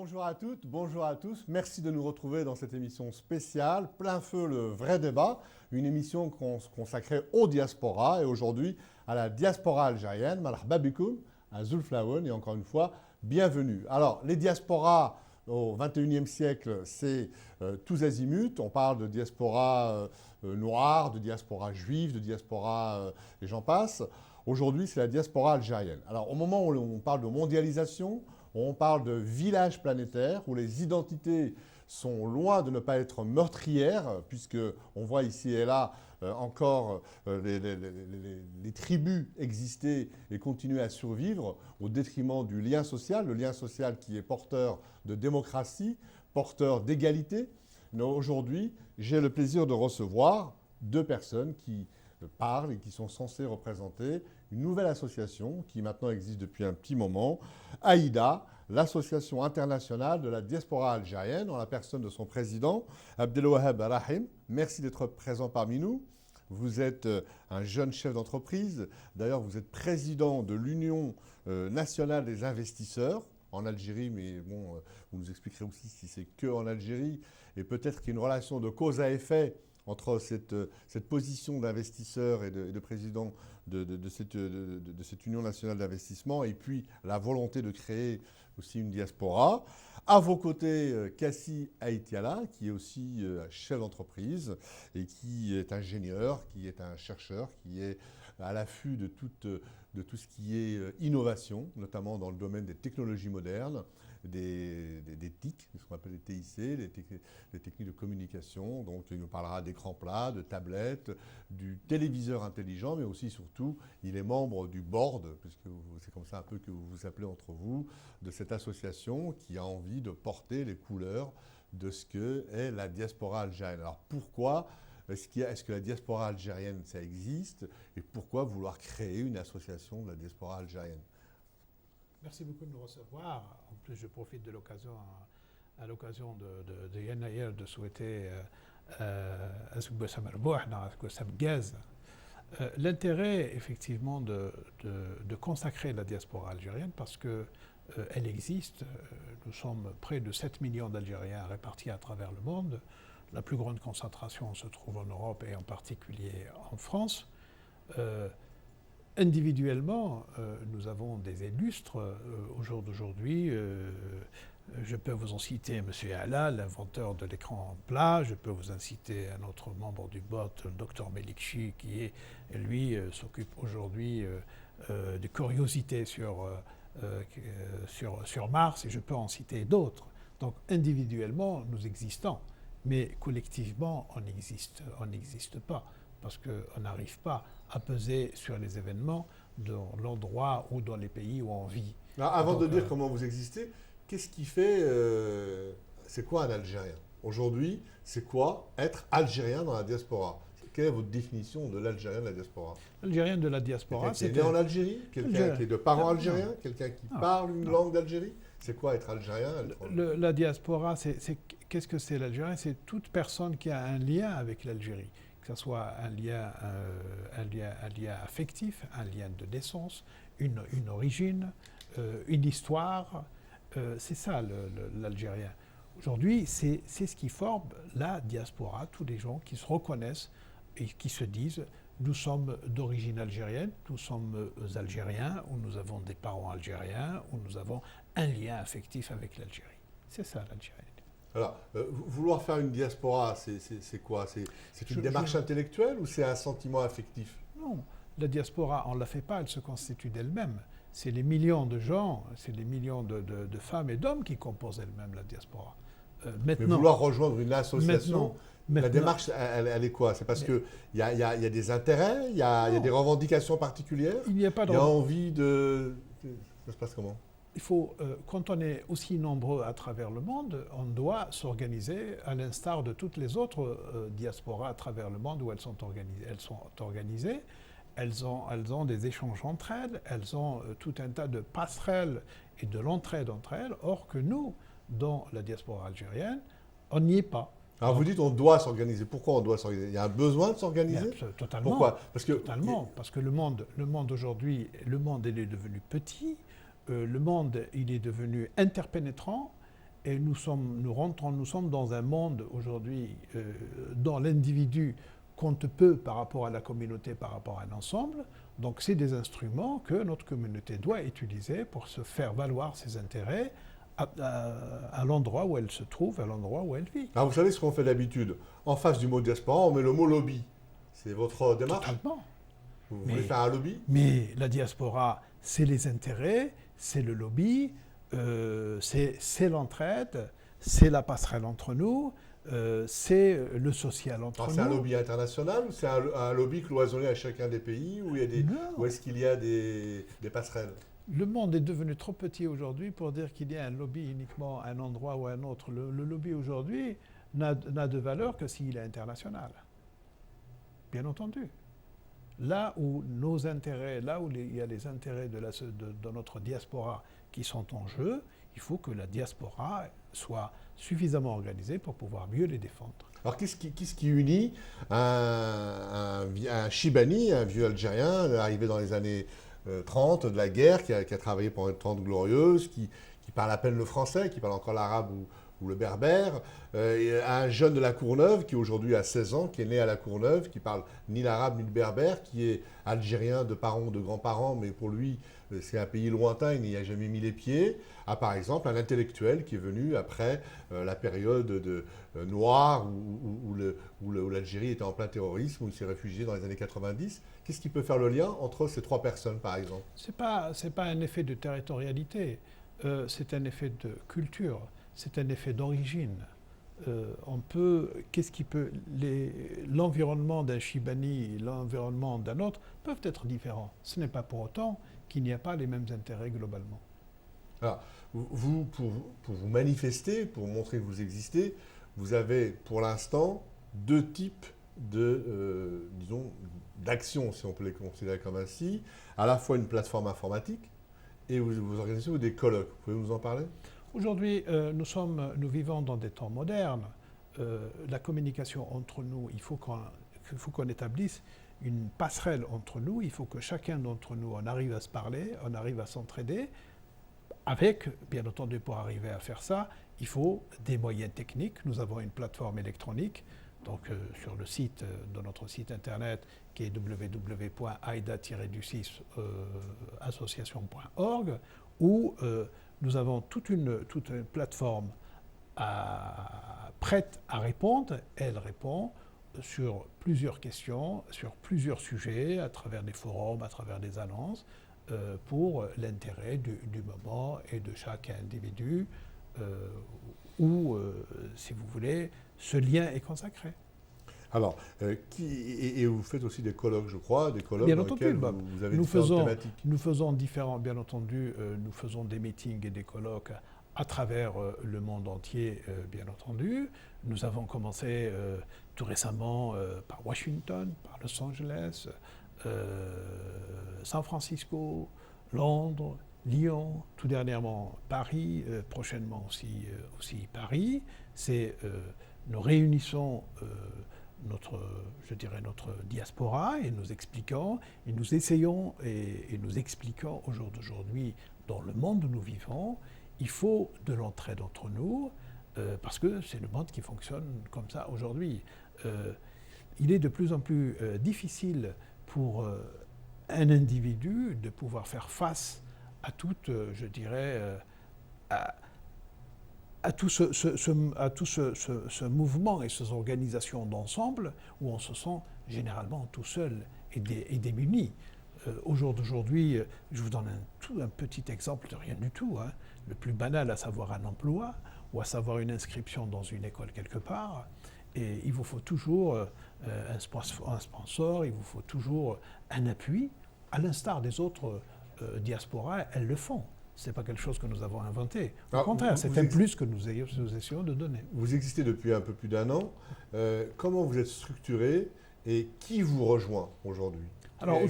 Bonjour à toutes, bonjour à tous. Merci de nous retrouver dans cette émission spéciale, plein feu le vrai débat, une émission consacrée aux diasporas et aujourd'hui à la diaspora algérienne. Marhaba bikoum, à Zulflaouen et encore une fois, bienvenue. Alors, les diasporas au XXIe siècle, c'est tous azimuts. On parle de diaspora noire, de diaspora juive, de diaspora et j'en passe. Aujourd'hui, c'est la diaspora algérienne. Alors, au moment où on parle de mondialisation, on parle de village planétaire où les identités sont loin de ne pas être meurtrières, puisqu'on voit ici et là encore les tribus exister et continuer à survivre au détriment du lien social, le lien social qui est porteur de démocratie, porteur d'égalité. Mais aujourd'hui, j'ai le plaisir de recevoir deux personnes qui parlent et qui sont censées représenter une nouvelle association qui maintenant existe depuis un petit moment, AIDA, l'Association internationale de la diaspora algérienne, en la personne de son président, Abdelwahab Rahim. Merci d'être présent parmi nous. Vous êtes un jeune chef d'entreprise. D'ailleurs, vous êtes président de l'Union nationale des investisseurs en Algérie, mais bon, vous nous expliquerez aussi si c'est que en Algérie, et peut-être qu'il y a une relation de cause à effet entre cette position d'investisseur et de président de cette Union nationale d'investissement et puis la volonté de créer aussi une diaspora. À vos côtés, Kassi Aïtiala, qui est aussi chef d'entreprise et qui est ingénieur, qui est un chercheur, qui est à l'affût de tout ce qui est innovation, notamment dans le domaine des technologies modernes, des TIC, ce qu'on appelle les TIC, les techniques de communication. Donc il nous parlera d'écran plat, de tablettes, du téléviseur intelligent, mais aussi surtout, il est membre du board, puisque c'est comme ça un peu que vous vous appelez entre vous, de cette association qui a envie de porter les couleurs de ce qu'est la diaspora algérienne. Alors pourquoi est-ce que la diaspora algérienne, ça existe? Et pourquoi vouloir créer une association de la diaspora algérienne? Merci beaucoup de nous recevoir. En plus, je profite de l'occasion, à l'occasion de Yann de souhaiter l'intérêt, effectivement, de consacrer la diaspora algérienne parce qu'elle existe. Nous sommes près de 7 millions d'Algériens répartis à travers le monde. La plus grande concentration se trouve en Europe et en particulier en France. Individuellement, nous avons des illustres au jour d'aujourd'hui. Je peux vous en citer M. Ala, l'inventeur de l'écran plat. Je peux vous en citer un autre membre du board, le Dr Melikchi, qui lui s'occupe aujourd'hui de curiosités sur Mars, et je peux en citer d'autres. Donc individuellement, nous existons, mais collectivement, on n'existe pas, parce qu'on n'arrive pas à peser sur les événements dans l'endroit ou dans les pays où on vit. Alors, avant de dire comment vous existez, qu'est-ce qui fait... c'est quoi un Algérien? Aujourd'hui, c'est quoi être Algérien dans la diaspora? Quelle est votre définition de l'Algérien de la diaspora? L'Algérien de la diaspora, c'est... Quelqu'un qui est né en Algérie? Quelqu'un qui est de parents algériens? Quelqu'un qui parle une langue d'Algérie? C'est quoi être Algérien? La diaspora, qu'est-ce que c'est l'Algérien? C'est toute personne qui a un lien avec l'Algérie. Que ce soit un lien affectif, un lien de naissance, une origine, une histoire. C'est ça l'Algérien. Aujourd'hui, c'est ce qui forme la diaspora, tous les gens qui se reconnaissent et qui se disent « nous sommes d'origine algérienne, nous sommes algériens, ou nous avons des parents algériens, ou nous avons un lien affectif avec l'Algérie ». C'est ça l'Algérien. Alors, vouloir faire une diaspora, c'est quoi? C'est une démarche intellectuelle ou c'est un sentiment affectif? Non, la diaspora, on ne la fait pas, elle se constitue d'elle-même. C'est les millions de gens, c'est les millions de femmes et d'hommes qui composent elles-mêmes la diaspora. Mais vouloir rejoindre une association, la démarche, elle est quoi? C'est parce qu'il y a des intérêts, il y a des revendications particulières? Il n'y a pas de... Il y a envie de... Ça se passe comment? Il faut, quand on est aussi nombreux à travers le monde, on doit s'organiser à l'instar de toutes les autres diasporas à travers le monde où elles sont organisées. Elles ont des échanges entre elles, elles ont tout un tas de passerelles et de l'entraide entre elles, or que nous, dans la diaspora algérienne, on n'y est pas. Alors vous dites on doit s'organiser. Pourquoi on doit s'organiser? Il y a un besoin de s'organiser? Totalement. Pourquoi? Totalement. Parce que le monde aujourd'hui, il est devenu petit, le monde il est devenu interpénétrant, et nous sommes dans un monde aujourd'hui dont l'individu compte peu par rapport à la communauté, par rapport à l'ensemble. Donc c'est des instruments que notre communauté doit utiliser pour se faire valoir ses intérêts à l'endroit où elle se trouve, à l'endroit où elle vit. Alors vous savez ce qu'on fait d'habitude? En face du mot diaspora, on met le mot lobby. C'est votre démarche? Totalement. Vous voulez faire un lobby? Mais la diaspora, c'est les intérêts, c'est le lobby, c'est l'entraide, c'est la passerelle entre nous, c'est le social entre nous. C'est un lobby international ou c'est un lobby cloisonné à chacun des pays où, où est-ce qu'il y a des passerelles? Le monde est devenu trop petit aujourd'hui pour dire qu'il y a un lobby uniquement à un endroit ou à un autre. Le lobby aujourd'hui n'a de valeur que s'il est international. Bien entendu. Là où nos intérêts, là où il y a les intérêts de notre diaspora qui sont en jeu, il faut que la diaspora soit suffisamment organisée pour pouvoir mieux les défendre. Alors qu'est-ce qui unit un Chibani, un vieux Algérien, arrivé dans les années 30 de la guerre, qui a travaillé pendant les 30 glorieuses, qui parle à peine le français, qui parle encore l'arabe ou le berbère, un jeune de la Courneuve qui aujourd'hui a 16 ans, qui est né à la Courneuve, qui parle ni l'arabe ni le berbère, qui est algérien de parents ou de grands-parents, mais pour lui c'est un pays lointain, il n'y a jamais mis les pieds, à par exemple un intellectuel qui est venu après la période noire où l'Algérie était en plein terrorisme, où il s'est réfugié dans les années 90. Qu'est-ce qui peut faire le lien entre ces trois personnes, par exemple? C'est pas un effet de territorialité, c'est un effet de culture, c'est un effet d'origine. L'environnement d'un Chibani et l'environnement d'un autre peuvent être différents. Ce n'est pas pour autant qu'il n'y a pas les mêmes intérêts globalement. Alors, vous, pour vous manifester, pour montrer que vous existez, vous avez pour l'instant deux types disons, d'actions, si on peut les considérer comme ainsi. À la fois une plateforme informatique et vous organisez des colloques. Vous pouvez nous en parler? Aujourd'hui, nous vivons dans des temps modernes. La communication entre nous, il faut qu'on établisse une passerelle entre nous. Il faut que chacun d'entre nous on arrive à se parler, on arrive à s'entraider. Avec, bien entendu, pour arriver à faire ça, il faut des moyens techniques. Nous avons une plateforme électronique, donc sur le site de notre site internet qui est www.aida-association.org, où nous avons toute une plateforme prête à répondre. Elle répond sur plusieurs questions, sur plusieurs sujets, à travers des forums, à travers des annonces, pour l'intérêt du moment et de chaque individu, où, si vous voulez, ce lien est consacré. Alors, et vous faites aussi des colloques, je crois, des colloques bien dans entendu, lesquels vous avez différentes thématiques. Nous faisons différents, bien entendu, nous faisons des meetings et des colloques à travers le monde entier, bien entendu. Nous avons commencé tout récemment par Washington, par Los Angeles, San Francisco, Londres, Lyon, tout dernièrement Paris, prochainement aussi Paris. Nous réunissons notre diaspora et nous expliquons, et nous essayons et nous expliquons au jour d'aujourd'hui, dans le monde où nous vivons, il faut de l'entraide entre nous, parce que c'est le monde qui fonctionne comme ça aujourd'hui. Il est de plus en plus difficile pour un individu de pouvoir faire face à toute, à tout ce mouvement et ces organisations d'ensemble où on se sent généralement tout seul et démuni. Au jour d'aujourd'hui, je vous donne un petit exemple de rien du tout, hein, le plus banal, à savoir un emploi ou à savoir une inscription dans une école quelque part. Et il vous faut toujours un sponsor, il vous faut toujours un appui, à l'instar des autres diasporas, elles le font. Ce n'est pas quelque chose que nous avons inventé. Au contraire, c'est un plus que nous essayons de donner. Vous existez depuis un peu plus d'un an. Comment vous êtes structuré et qui vous rejoint aujourd'hui? Alors,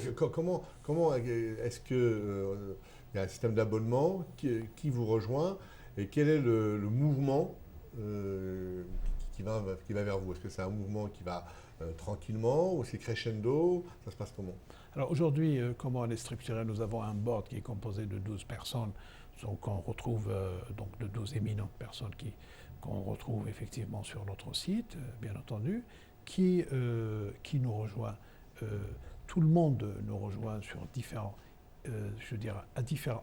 comment est-ce qu'il y a un système d'abonnement qui vous rejoint et quel est le mouvement qui va vers vous? Est-ce que c'est un mouvement qui va tranquillement ou c'est crescendo? Ça se passe comment? Alors aujourd'hui, comment on est structuré? Nous avons un board qui est composé de 12 personnes, donc on retrouve donc de 12 éminentes personnes qu'on retrouve effectivement sur notre site, bien entendu, qui nous rejoint. Tout le monde nous rejoint sur différents, je veux dire, à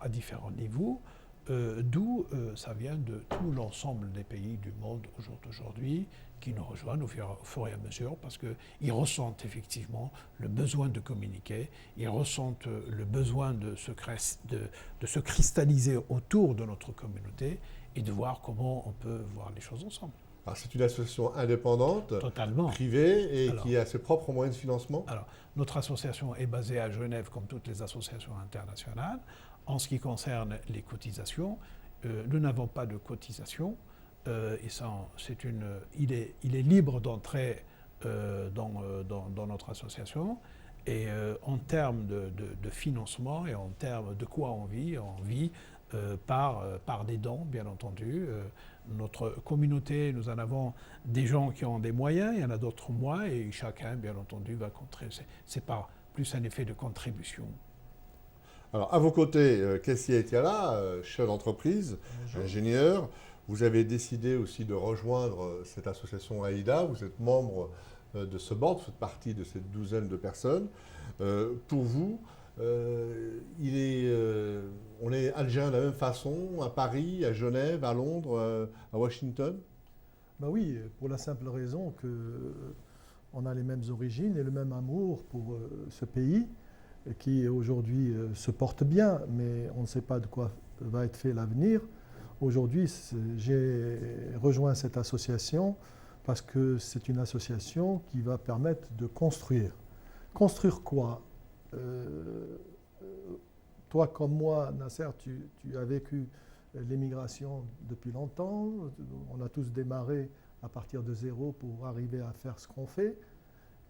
différents niveaux, d'où ça vient de tout l'ensemble des pays du monde au jour d'aujourd'hui qui nous rejoignent au fur et à mesure parce qu'ils ressentent effectivement le besoin de communiquer, ils ressentent le besoin de se cristalliser autour de notre communauté et de voir comment on peut voir les choses ensemble. Alors, c'est une association indépendante, Totalement. privée et qui a ses propres moyens de financement. Alors, notre association est basée à Genève comme toutes les associations internationales. En ce qui concerne les cotisations, nous n'avons pas de cotisation. Et ça, il est libre d'entrer dans notre association. Et en termes de financement et en termes de quoi on vit par des dons, bien entendu. Notre communauté, nous en avons des gens qui ont des moyens, il y en a d'autres moins, et chacun, bien entendu, va contribuer. C'est pas plus un effet de contribution. Alors, à vos côtés, Kessia Etiala, chef d'entreprise, ingénieur. Vous avez décidé aussi de rejoindre cette association AIDA. Vous êtes membre de ce board, vous faites partie de cette douzaine de personnes. Pour vous, on est algérien de la même façon à Paris, à Genève, à Londres, à Washington? Ben oui, pour la simple raison qu'on a les mêmes origines et le même amour pour ce pays qui aujourd'hui se porte bien, mais on ne sait pas de quoi va être fait l'avenir. Aujourd'hui, j'ai rejoint cette association parce que c'est une association qui va permettre de construire. Construire quoi? Toi comme moi, Nasser, tu as vécu l'émigration depuis longtemps. On a tous démarré à partir de zéro pour arriver à faire ce qu'on fait.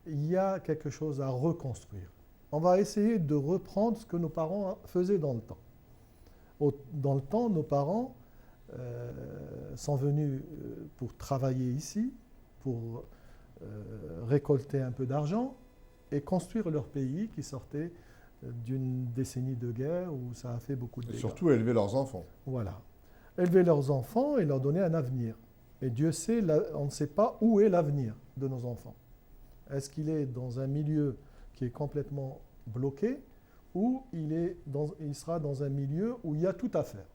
Il y a quelque chose à reconstruire. On va essayer de reprendre ce que nos parents faisaient dans le temps. Dans le temps, nos parents sont venus pour travailler ici, pour récolter un peu d'argent et construire leur pays qui sortait d'une décennie de guerre où ça a fait beaucoup de dégâts. Et surtout élever leurs enfants. Voilà. Élever leurs enfants et leur donner un avenir. Et Dieu sait, on ne sait pas où est l'avenir de nos enfants. Est-ce qu'il est dans un milieu qui est complètement bloqué ou il sera dans un milieu où il y a tout à faire?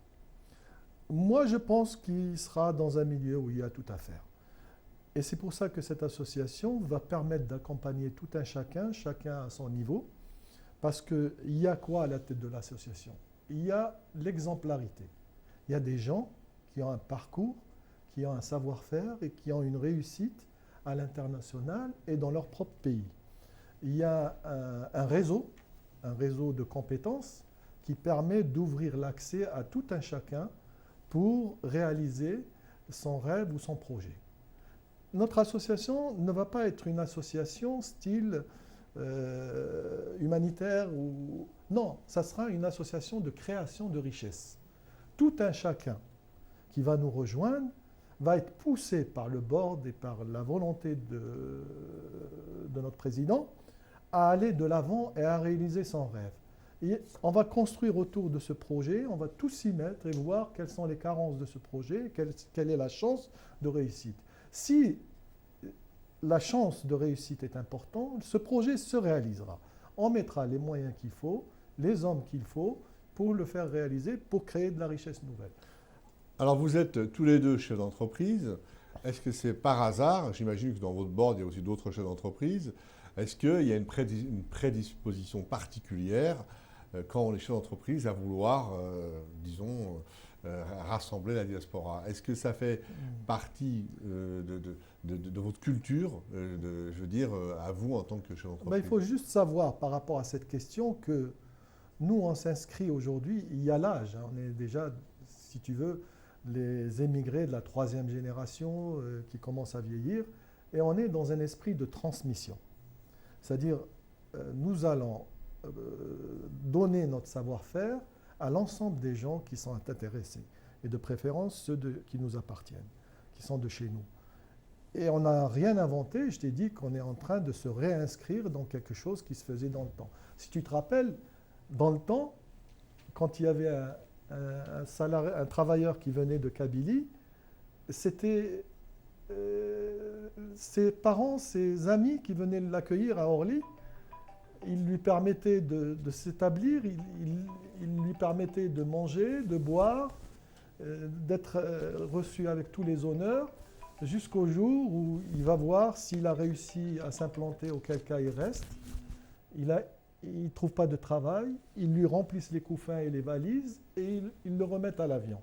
Moi, je pense qu'il sera dans un milieu où il y a tout à faire. Et c'est pour ça que cette association va permettre d'accompagner tout un chacun à son niveau, parce qu'il y a quoi à la tête de l'association? Il y a l'exemplarité. Il y a des gens qui ont un parcours, qui ont un savoir-faire et qui ont une réussite à l'international et dans leur propre pays. Il y a un réseau de compétences qui permet d'ouvrir l'accès à tout un chacun pour réaliser son rêve ou son projet. Notre association ne va pas être une association style humanitaire ou... Non, ça sera une association de création de richesse. Tout un chacun qui va nous rejoindre va être poussé par le board et par la volonté de notre président à aller de l'avant et à réaliser son rêve. Et on va construire autour de ce projet, on va tous s'y mettre et voir quelles sont les carences de ce projet, quelle est la chance de réussite. Si la chance de réussite est importante, ce projet se réalisera. On mettra les moyens qu'il faut, les hommes qu'il faut pour le faire réaliser, pour créer de la richesse nouvelle. Alors vous êtes tous les deux chefs d'entreprise. Est-ce que c'est par hasard, j'imagine que dans votre board il y a aussi d'autres chefs d'entreprise, est-ce qu'il y a une prédisposition particulière quand on est chef d'entreprise à vouloir, disons, rassembler la diaspora? Est-ce que ça fait partie de votre culture, je veux dire, à vous en tant que chef d'entreprise? Il faut juste savoir par rapport à cette question que nous, on s'inscrit aujourd'hui, il y a l'âge, on est déjà, si tu veux, les émigrés de la 3e génération qui commencent à vieillir, et on est dans un esprit de transmission. C'est-à-dire, nous allons donner notre savoir-faire à l'ensemble des gens qui sont intéressés, et de préférence ceux qui nous appartiennent, qui sont de chez nous. Et on n'a rien inventé. Je t'ai dit qu'on est en train de se réinscrire dans quelque chose qui se faisait dans le temps. Si tu te rappelles, dans le temps, quand il y avait un travailleur qui venait de Kabylie, c'était ses parents, ses amis qui venaient l'accueillir à Orly. Ils lui permettaient de s'établir, ils lui permettaient de manger, de boire, d'être reçu avec tous les honneurs, jusqu'au jour où il va voir s'il a réussi à s'implanter, auquel cas il reste. Il ne trouve pas de travail, ils lui remplissent les couffins et les valises et ils le remettent à l'avion.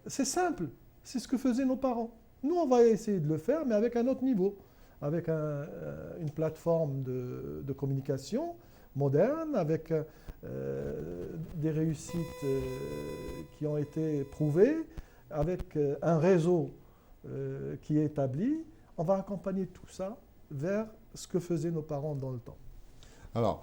C'est simple, c'est ce que faisaient nos parents. Nous, on va essayer de le faire, mais avec un autre niveau, avec une plateforme de communication moderne, avec des réussites qui ont été prouvées, avec un réseau qui est établi. On va accompagner tout ça vers ce que faisaient nos parents dans le temps. Alors,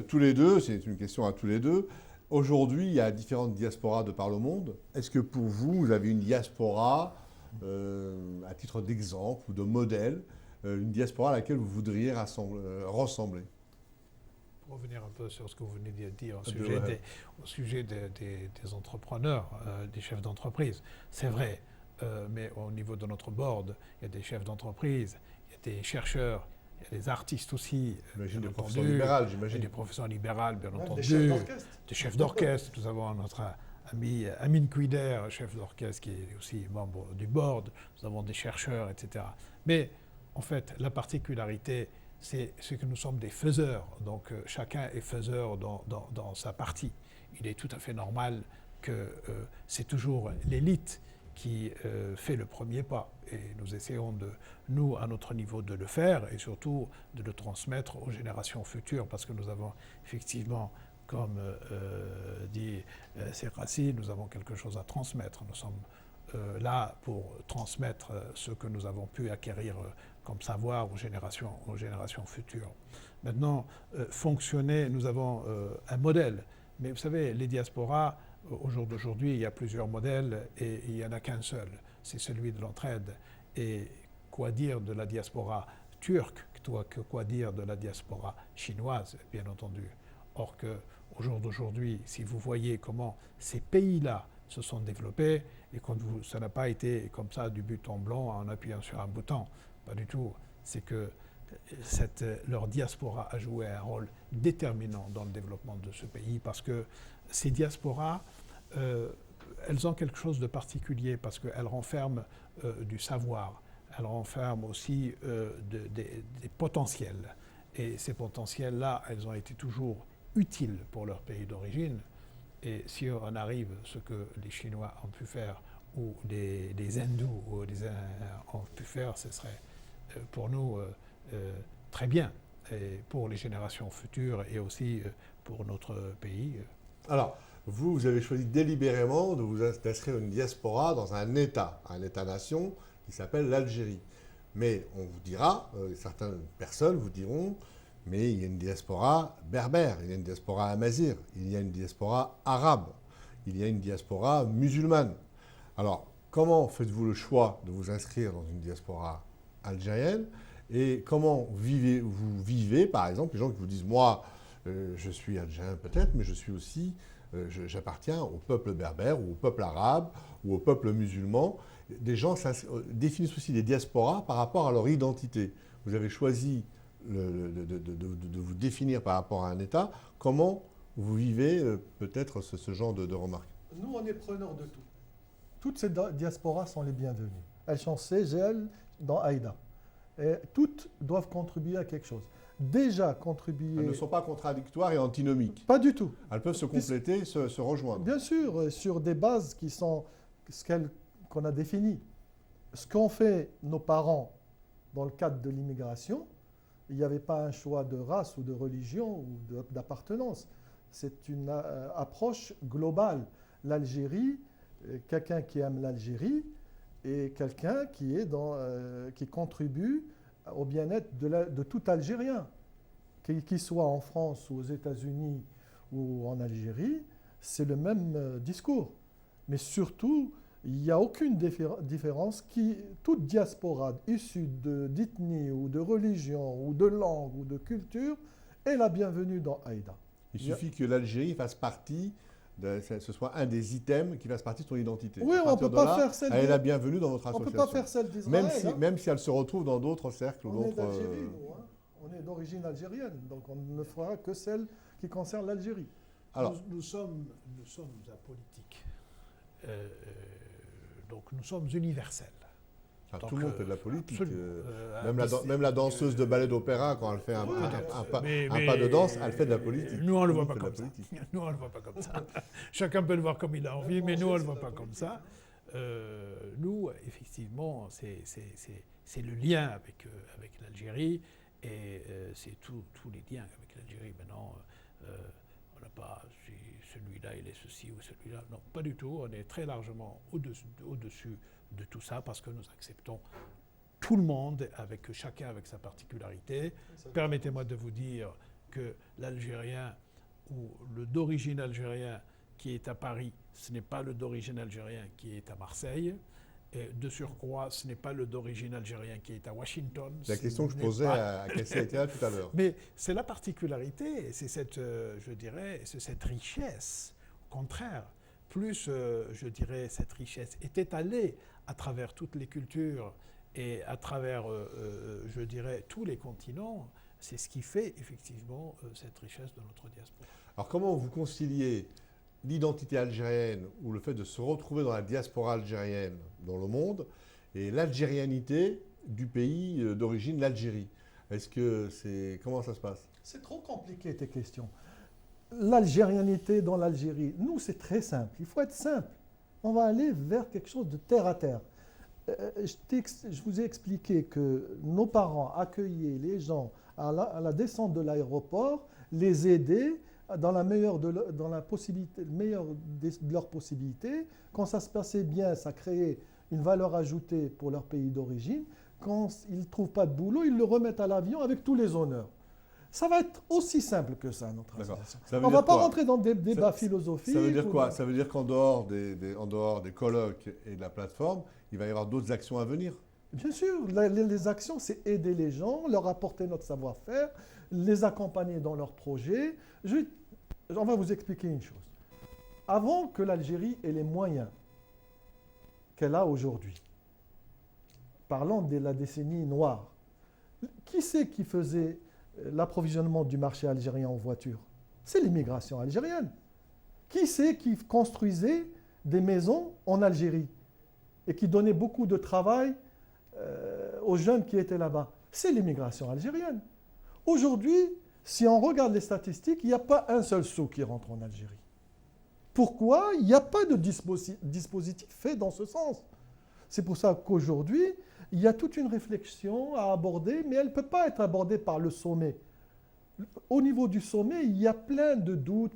tous les deux, c'est une question à tous les deux. Aujourd'hui, il y a différentes diasporas de par le monde. Est-ce que pour vous, vous avez une diaspora, à titre d'exemple ou de modèle, une diaspora à laquelle vous voudriez ressembler? Pour revenir un peu sur ce que vous venez de dire au sujet des entrepreneurs, des chefs d'entreprise, c'est vrai, mais au niveau de notre board, il y a des chefs d'entreprise, il y a des chercheurs, il y a des artistes aussi, j'imagine bien des entendu, professeurs libérales, j'imagine. des professeurs libérales, bien entendu, Des chefs d'orchestre. Nous avons notre ami Amine Kouider, chef d'orchestre, qui est aussi membre du board. Nous avons des chercheurs, etc. Mais en fait, la particularité, c'est que nous sommes des faiseurs. Donc chacun est faiseur dans sa partie. Il est tout à fait normal que c'est toujours l'élite qui fait le premier pas. Et nous essayons, nous, à notre niveau, de le faire et surtout de le transmettre aux générations futures, parce que nous avons effectivement, comme dit Serrassi, nous avons quelque chose à transmettre. Nous sommes là pour transmettre ce que nous avons pu acquérir comme savoir aux générations futures. Maintenant, fonctionner, nous avons un modèle. Mais vous savez, les diasporas, au jour d'aujourd'hui, il y a plusieurs modèles et il n'y en a qu'un seul. C'est celui de l'entraide. Et quoi dire de la diaspora turque, quoi dire de la diaspora chinoise, bien entendu. Or qu'au jour d'aujourd'hui, si vous voyez comment ces pays-là se sont développés, et ça n'a pas été comme ça du but en blanc en appuyant sur un bouton, pas du tout. C'est que leur diaspora a joué un rôle déterminant dans le développement de ce pays, parce que ces diasporas, elles ont quelque chose de particulier, parce qu'elles renferment du savoir, elles renferment aussi des potentiels. Et ces potentiels-là, elles ont été toujours utiles pour leur pays d'origine. Et si on arrive à ce que les Chinois ont pu faire, ou des Hindous ou des ont pu faire, ce serait pour nous très bien, et pour les générations futures et aussi pour notre pays. Alors, vous avez choisi délibérément de vous inscrire une diaspora dans un État-nation qui s'appelle l'Algérie. Mais on vous dira, certaines personnes vous diront, mais il y a une diaspora berbère, il y a une diaspora amazigh, il y a une diaspora arabe, il y a une diaspora musulmane. Alors, comment faites-vous le choix de vous inscrire dans une diaspora algérienne et comment vous vivez, par exemple, les gens qui vous disent, moi, je suis algérien peut-être, mais je suis aussi, j'appartiens au peuple berbère ou au peuple arabe ou au peuple musulman. Des gens définissent aussi des diasporas par rapport à leur identité. Vous avez choisi de vous définir par rapport à un État. Comment vous vivez peut-être ce genre de remarques? Nous, on est preneurs de tout. Toutes ces diasporas sont les bienvenues. Elles sont CGL dans Aïda. Et toutes doivent contribuer à quelque chose. Déjà contribuer... Elles ne sont pas contradictoires et antinomiques. Pas du tout. Elles peuvent se compléter, se rejoindre. Bien sûr, sur des bases qui sont qu'on a définies. Ce qu'ont fait nos parents dans le cadre de l'immigration, il n'y avait pas un choix de race ou de religion ou d'appartenance. C'est une approche globale. L'Algérie, quelqu'un qui aime l'Algérie et quelqu'un qui contribue au bien-être de tout Algérien. Qu'il soit en France ou aux États-Unis ou en Algérie, c'est le même discours. Mais surtout, il n'y a aucune différence. Toute diaspora issue d'ethnie ou de religion ou de langue ou de culture est la bienvenue dans Aïda. Il suffit que l'Algérie fasse partie, ce soit un des items qui fasse partie de son identité. Oui, on ne peut pas faire celle Elle est la bienvenue dans votre On association. peut pas faire celle d'Israël. Même si elle se retrouve dans d'autres cercles ou On est d'autres... d'Algérie, nous. Hein. On est d'origine algérienne, donc on ne fera que celle qui concerne l'Algérie. Alors, nous sommes apolitiques. Donc nous sommes universels. Donc, tout le monde fait de la politique. absolument. Même la danseuse de ballet d'opéra, quand elle fait un pas de danse, elle fait de la politique. Nous, on ne le voit pas comme ça. Nous, on le voit pas comme ça. Chacun peut le voir comme il a envie, mais nous, on ne le voit pas comme ça. Nous, effectivement, c'est le lien avec l'Algérie et c'est tous les liens avec l'Algérie. Maintenant, on n'a pas celui-là, il est ceci ou celui-là. Non, pas du tout. On est très largement au-dessus de tout ça parce que nous acceptons tout le monde, chacun avec sa particularité. Permettez-moi de vous dire que l'Algérien ou le d'origine algérien qui est à Paris, ce n'est pas le d'origine algérien qui est à Marseille. Et de surcroît, ce n'est pas le d'origine algérien qui est à Washington. La question que je posais à Kessia Etia tout à l'heure. Mais c'est la particularité, c'est cette, je dirais, c'est cette richesse. Au contraire, plus, je dirais, cette richesse est étalée à travers toutes les cultures et à travers, je dirais, tous les continents, c'est ce qui fait effectivement cette richesse de notre diaspora. Alors comment vous conciliez l'identité algérienne ou le fait de se retrouver dans la diaspora algérienne dans le monde et l'algérianité du pays d'origine, l'Algérie? Comment ça se passe? C'est trop compliqué tes questions. L'algérianité dans l'Algérie, nous c'est très simple, il faut être simple. On va aller vers quelque chose de terre à terre. Je vous ai expliqué que nos parents accueillaient les gens à la descente de l'aéroport, les aidaient dans la meilleure de leurs possibilités. Quand ça se passait bien, ça créait une valeur ajoutée pour leur pays d'origine. Quand ils ne trouvent pas de boulot, ils le remettent à l'avion avec tous les honneurs. Ça va être aussi simple que ça, notre association. On ne va pas rentrer dans des débats philosophiques. Ça veut dire quoi? Ça veut dire qu'en dehors des colloques et de la plateforme, il va y avoir d'autres actions à venir? Bien sûr, les actions, c'est aider les gens, leur apporter notre savoir-faire, les accompagner dans leurs projets. On va vous expliquer une chose. Avant que l'Algérie ait les moyens qu'elle a aujourd'hui, parlons de la décennie noire, qui c'est qui faisait l'approvisionnement du marché algérien en voitures? C'est l'immigration algérienne. Qui c'est qui construisait des maisons en Algérie et qui donnait beaucoup de travail aux jeunes qui étaient là-bas? C'est l'immigration algérienne. Aujourd'hui, si on regarde les statistiques, il n'y a pas un seul sou qui rentre en Algérie. Pourquoi? Il n'y a pas de dispositif fait dans ce sens. C'est pour ça qu'aujourd'hui, il y a toute une réflexion à aborder, mais elle ne peut pas être abordée par le sommet. Au niveau du sommet, il y a plein de doutes,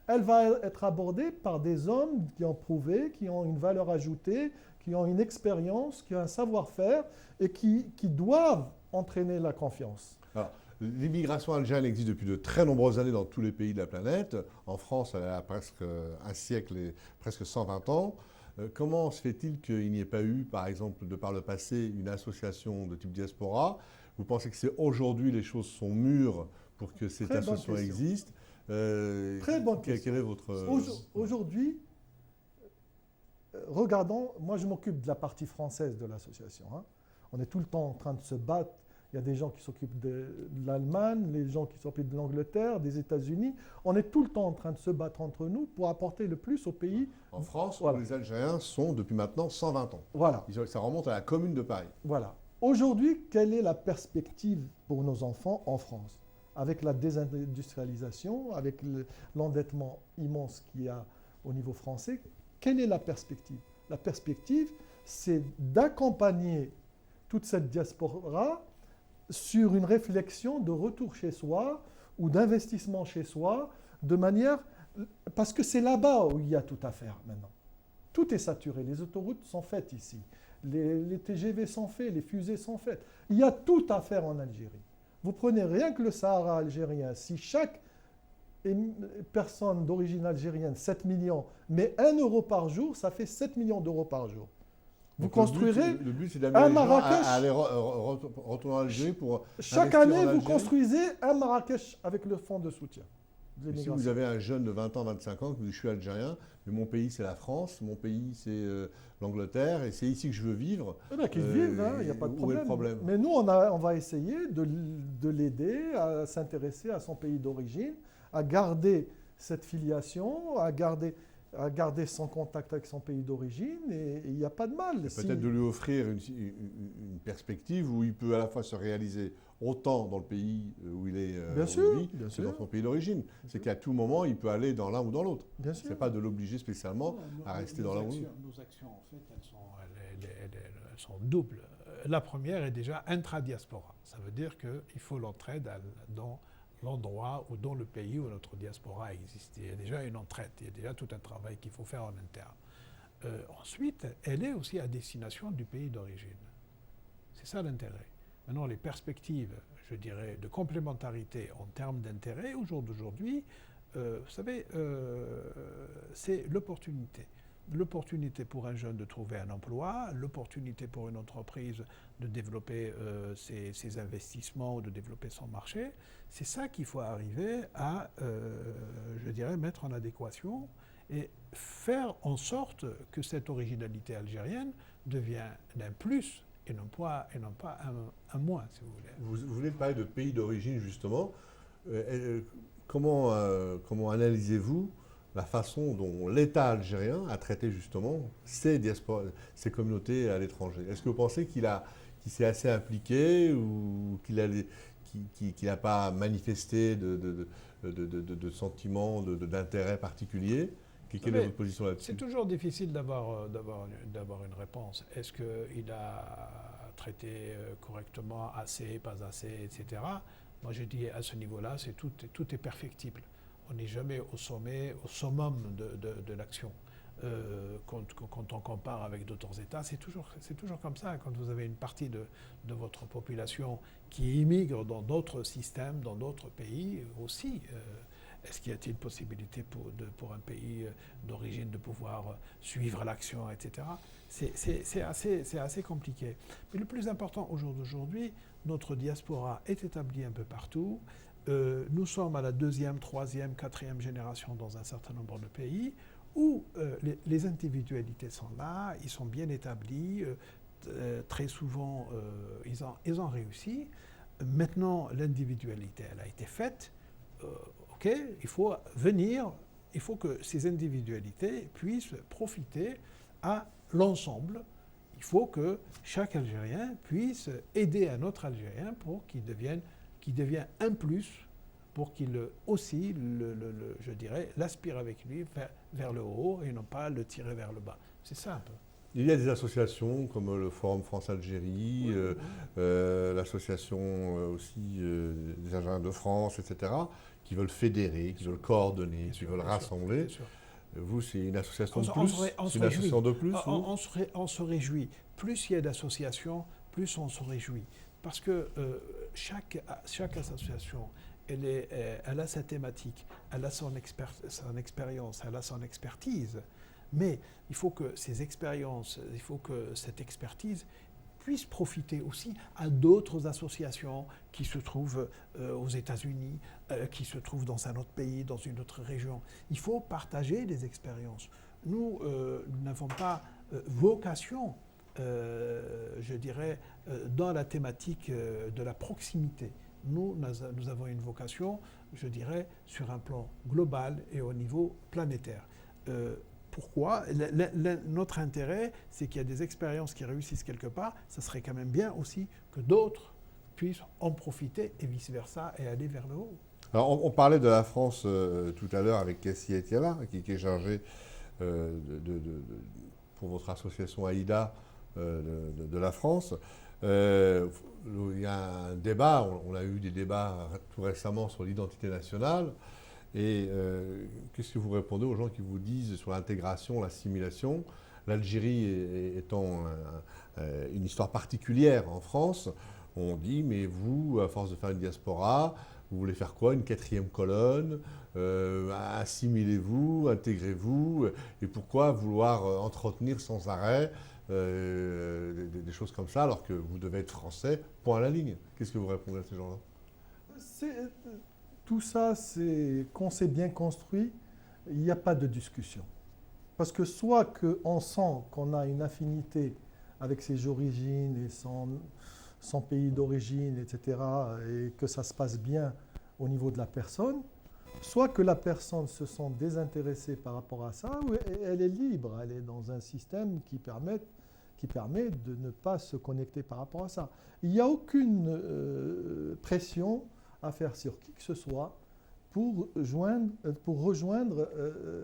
Elle va être abordée par des hommes qui ont prouvé, qui ont une valeur ajoutée, qui ont une expérience, qui ont un savoir-faire et qui doivent entraîner la confiance. Alors, l'immigration algérienne existe depuis de très nombreuses années dans tous les pays de la planète. En France, elle a presque un siècle et presque 120 ans. Comment se fait-il qu'il n'y ait pas eu, par exemple, de par le passé, une association de type diaspora? Vous pensez que c'est aujourd'hui les choses sont mûres pour que cette association existe? Très bonne question. Quel est votre... Aujourd'hui, regardons, moi je m'occupe de la partie française de l'association. Hein. On est tout le temps en train de se battre. Il y a des gens qui s'occupent de l'Allemagne, les gens qui s'occupent de l'Angleterre, des États-Unis. On est tout le temps en train de se battre entre nous pour apporter le plus au pays. En France, voilà. Où les Algériens sont depuis maintenant 120 ans. Voilà. Ça remonte à la Commune de Paris. Voilà. Aujourd'hui, quelle est la perspective pour nos enfants en France? Avec la désindustrialisation, avec l'endettement immense qu'il y a au niveau français, quelle est la perspective? La perspective, c'est d'accompagner toute cette diaspora sur une réflexion de retour chez soi ou d'investissement chez soi, de manière... Parce que c'est là-bas où il y a tout à faire maintenant. Tout est saturé, les autoroutes sont faites ici, les TGV sont faits, les fusées sont faites. Il y a tout à faire en Algérie. Vous prenez rien que le Sahara algérien, si chaque personnes d'origine algérienne, 7 millions, mais 1 euro par jour, ça fait 7 millions d'euros par jour. Vous Donc construirez le but, c'est d'amener les gens Marrakech. à aller retourner en Algérie pour chaque investir en année, vous Algérie. construisez un Marrakech avec le fonds de soutien de Et si l'immigration. vous avez un jeune de 20 ans, 25 ans, qui vous dit je suis algérien, mais mon pays c'est la France, mon pays c'est l'Angleterre, et c'est ici que je veux vivre. Eh bien, qu'ils vivent, il n'y a pas de Où est le problème. problème? Mais nous, on va essayer de l'aider à s'intéresser à son pays d'origine, à garder cette filiation, à garder son contact avec son pays d'origine, et il n'y a pas de mal. Et peut-être de lui offrir une perspective où il peut à la fois se réaliser autant dans le pays où il est Bien où sûr, il vit, bien que sûr. dans son pays d'origine. C'est qu'à tout moment, il peut aller dans l'un ou dans l'autre. Bien Ce sûr. n'est pas de l'obliger spécialement à rester dans l'un ou l'autre. Nos actions, en fait, elles sont doubles. La première est déjà intra-diaspora. Ça veut dire qu'il faut l'entraide dans l'endroit ou dans le pays où notre diaspora existe. Il y a déjà une entraide, il y a déjà tout un travail qu'il faut faire en interne. Ensuite, elle est aussi à destination du pays d'origine. C'est ça l'intérêt. Maintenant, les perspectives, je dirais, de complémentarité en termes d'intérêt, au jour d'aujourd'hui, vous savez, c'est l'opportunité. L'opportunité pour un jeune de trouver un emploi, l'opportunité pour une entreprise de développer ses investissements ou de développer son marché. C'est ça qu'il faut arriver à, je dirais, mettre en adéquation et faire en sorte que cette originalité algérienne devienne un plus et non pas un moins, si vous voulez. Vous venez de parler de pays d'origine, justement. Comment analysez-vous la façon dont l'État algérien a traité justement ces communautés à l'étranger? Est-ce que vous pensez qu'il s'est assez impliqué ou qu'il n'a pas manifesté de sentiments, d'intérêt particulier? Quelle est votre position là-dessus? C'est toujours difficile d'avoir une réponse. Est-ce qu'il a traité correctement, assez, pas assez, etc. Moi, je dis à ce niveau-là, tout est perfectible. On n'est jamais au sommet, au summum de l'action. Quand on compare avec d'autres États, c'est toujours comme ça. Quand vous avez une partie de votre population qui immigre dans d'autres systèmes, dans d'autres pays aussi, est-ce qu'il y a-t-il possibilité pour un pays d'origine de pouvoir suivre l'action, etc. C'est assez compliqué. Mais le plus important au jour d'aujourd'hui, notre diaspora est établie un peu partout. Nous sommes à la 2e, 3e, 4e génération dans un certain nombre de pays où les individualités sont là, ils sont bien établis, très souvent ils ont réussi. Maintenant, l'individualité, elle a été faite. OK, il faut venir, il faut que ces individualités puissent profiter à l'ensemble. Il faut que chaque Algérien puisse aider un autre Algérien pour qu'il devienne un plus, pour qu'il aussi, je dirais, l'aspire avec lui vers le haut et non pas le tirer vers le bas. C'est ça un peu. Il y a des associations comme le Forum France-Algérie, l'association aussi des Algériens de France, etc., qui veulent fédérer, qui veulent coordonner, qui veulent rassembler. Vous, c'est une association de plus? C'est une association de plus? On se réjouit. Plus il y a d'associations, plus on se réjouit. Parce que chaque association, elle a sa thématique, elle a son expérience, elle a son expertise. Mais il faut que ces expériences, il faut que cette expertise puisse profiter aussi à d'autres associations qui se trouvent aux États-Unis, qui se trouvent dans un autre pays, dans une autre région. Il faut partager les expériences. Nous n'avons pas vocation, je dirais, dans la thématique de la proximité. Nous avons une vocation, je dirais, sur un plan global et au niveau planétaire. Pourquoi? Notre intérêt, c'est qu'il y a des expériences qui réussissent quelque part. Ça serait quand même bien aussi que d'autres puissent en profiter et vice-versa et aller vers le haut. Alors, on parlait de la France tout à l'heure avec Kessie Etiala, qui est chargé pour votre association AIDA de la France. Il y a un débat, on a eu des débats tout récemment sur l'identité nationale. Et qu'est-ce que vous répondez aux gens qui vous disent sur l'intégration, l'assimilation, l'Algérie étant une histoire particulière en France, on dit, mais vous, à force de faire une diaspora, Vous voulez faire quoi? Une quatrième colonne? Assimilez-vous, intégrez-vous? Et pourquoi vouloir entretenir sans arrêt des choses comme ça alors que vous devez être français, point à la ligne? Qu'est-ce que vous répondez à ces gens-là? Tout ça, quand c'est bien construit, il n'y a pas de discussion. Parce que soit qu'on sent qu'on a une affinité avec ses origines et son pays d'origine, etc., et que ça se passe bien au niveau de la personne, soit que la personne se sent désintéressée par rapport à ça, ou elle est libre, elle est dans un système qui permet de ne pas se connecter par rapport à ça. Il n'y a aucune pression à faire sur qui que ce soit pour rejoindre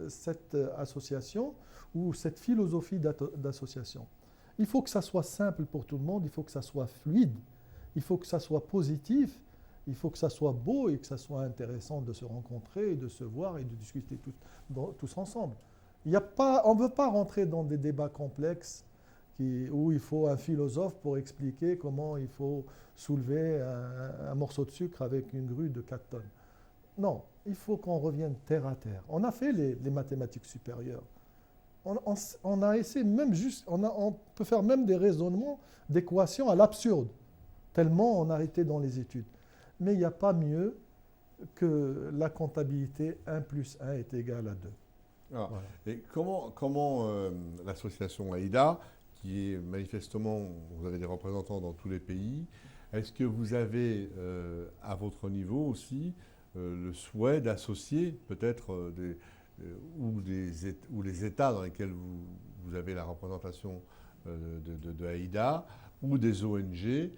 cette association ou cette philosophie d'association. Il faut que ça soit simple pour tout le monde, il faut que ça soit fluide, il faut que ça soit positif, il faut que ça soit beau et que ça soit intéressant de se rencontrer, et de se voir et de discuter tous ensemble. On ne veut pas rentrer dans des débats complexes où il faut un philosophe pour expliquer comment il faut soulever un morceau de sucre avec une grue de 4 tonnes. Non, il faut qu'on revienne terre à terre. On a fait les mathématiques supérieures. On a essayé même on peut faire même des raisonnements d'équations à l'absurde, tellement on a été dans les études. Mais il n'y a pas mieux que la comptabilité 1 plus 1 est égal à 2. Alors, Voilà. et comment l'association AIDA, qui est manifestement, vous avez des représentants dans tous les pays, est-ce que vous avez à votre niveau aussi le souhait d'associer peut-être ou les États dans lesquels vous avez la représentation de AIDA ou des ONG,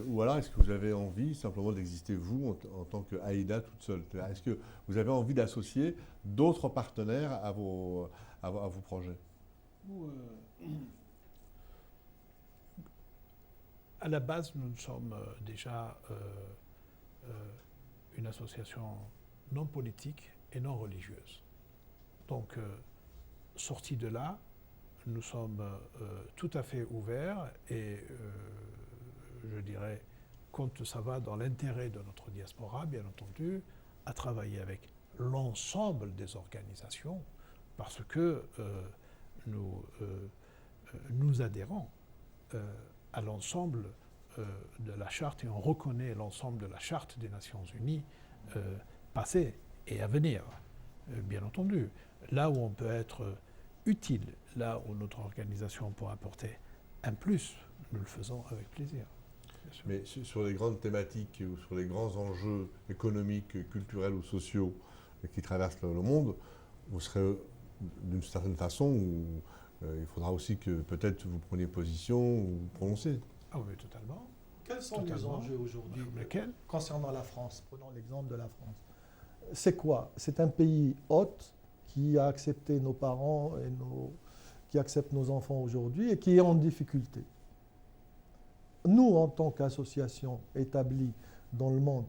ou alors est-ce que vous avez envie simplement d'exister vous en tant que AIDA toute seule? Est-ce que vous avez envie d'associer d'autres partenaires à vos projets? À la base, nous sommes déjà une association non politique et non religieuse. Donc, sortis de là, nous sommes tout à fait ouverts et je dirais, quand ça va dans l'intérêt de notre diaspora, bien entendu, à travailler avec l'ensemble des organisations parce que nous adhérons à l'ensemble de la charte et on reconnaît l'ensemble de la charte des Nations Unies passée et à venir, bien entendu. Là où on peut être utile, là où notre organisation peut apporter un plus, nous le faisons avec plaisir. Mais sur les grandes thématiques ou sur les grands enjeux économiques, culturels ou sociaux qui traversent le monde, vous serez d'une certaine façon où il faudra aussi que peut-être vous preniez position ou vous prononcez. Ah oui, totalement. Quels sont les enjeux aujourd'hui concernant la France? Prenons l'exemple de la France. C'est quoi? C'est un pays hôte qui a accepté nos parents et qui accepte nos enfants aujourd'hui et qui est en difficulté. Nous, en tant qu'association établie dans le monde,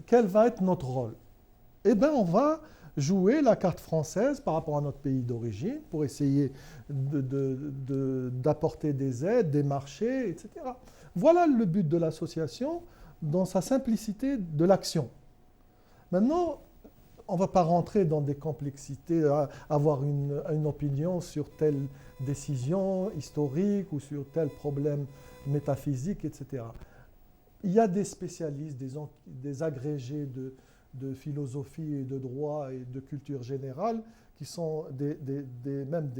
quel va être notre rôle? Eh bien, on va jouer la carte française par rapport à notre pays d'origine pour essayer d'apporter des aides, des marchés, etc. Voilà le but de l'association dans sa simplicité de l'action. Maintenant, on ne va pas rentrer dans des complexités, avoir une opinion sur telle décision historique ou sur tel problème métaphysique, etc. Il y a des spécialistes, des agrégés de philosophie et de droit et de culture générale qui sont même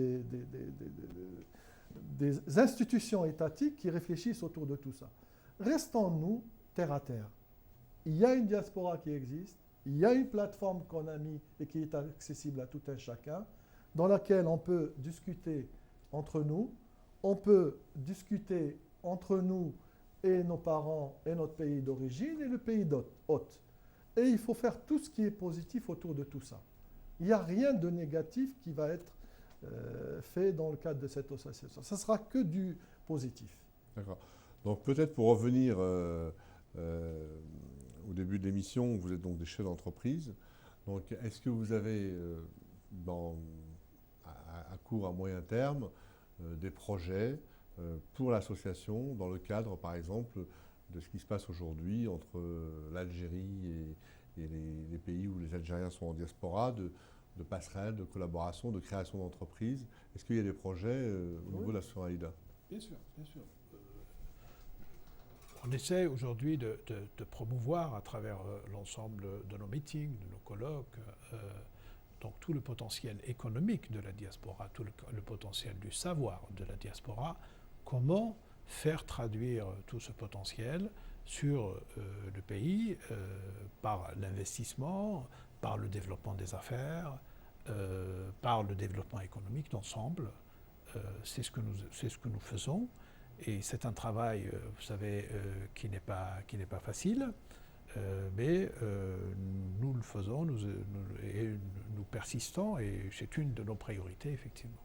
des institutions étatiques qui réfléchissent autour de tout ça. Restons-nous terre à terre. Il y a une diaspora qui existe, il y a une plateforme qu'on a mise et qui est accessible à tout un chacun, dans laquelle on peut discuter entre nous, on peut discuter entre nous et nos parents et notre pays d'origine et le pays hôte. Et il faut faire tout ce qui est positif autour de tout ça. Il n'y a rien de négatif qui va être fait dans le cadre de cette association. Ça ne sera que du positif. D'accord. Donc peut-être pour revenir au début de l'émission, vous êtes donc des chefs d'entreprise. Donc est-ce que vous avez à court, à moyen terme, des projets pour l'association dans le cadre, par exemple, de ce qui se passe aujourd'hui entre l'Algérie et les pays où les Algériens sont en diaspora, de passerelles, de collaboration, de création d'entreprises. Est-ce qu'il y a des projets au niveau de l'association AIDA? Bien sûr, bien sûr. On essaie aujourd'hui de promouvoir à travers l'ensemble de nos meetings, de nos colloques, donc tout le potentiel économique de la diaspora, tout le potentiel du savoir de la diaspora, comment faire traduire tout ce potentiel sur le pays par l'investissement, par le développement des affaires, par le développement économique d'ensemble. C'est ce que nous faisons. Et c'est un travail, vous savez, qui n'est pas facile, mais nous le faisons, nous persistons, et c'est une de nos priorités, effectivement.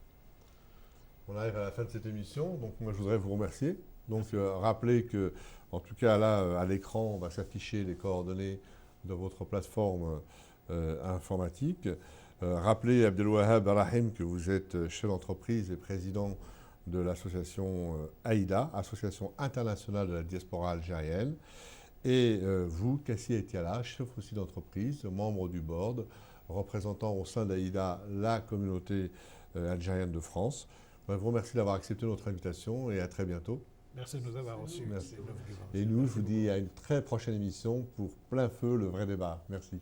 On arrive à la fin de cette émission, donc moi je voudrais vous remercier. Donc rappelez que, en tout cas là, à l'écran, on va s'afficher les coordonnées de votre plateforme informatique. Rappelez, Abdelwahab Rahim, que vous êtes chef d'entreprise et président de l'association AIDA, Association internationale de la diaspora algérienne. Et vous, Kassi Etiala, chef aussi d'entreprise, membre du board, représentant au sein d'AIDA la communauté algérienne de France. Je vous remercie d'avoir accepté notre invitation et à très bientôt. Merci de nous avoir reçus. Merci. Et nous, je vous dis à une très prochaine émission pour Plein Feu, le vrai débat. Merci.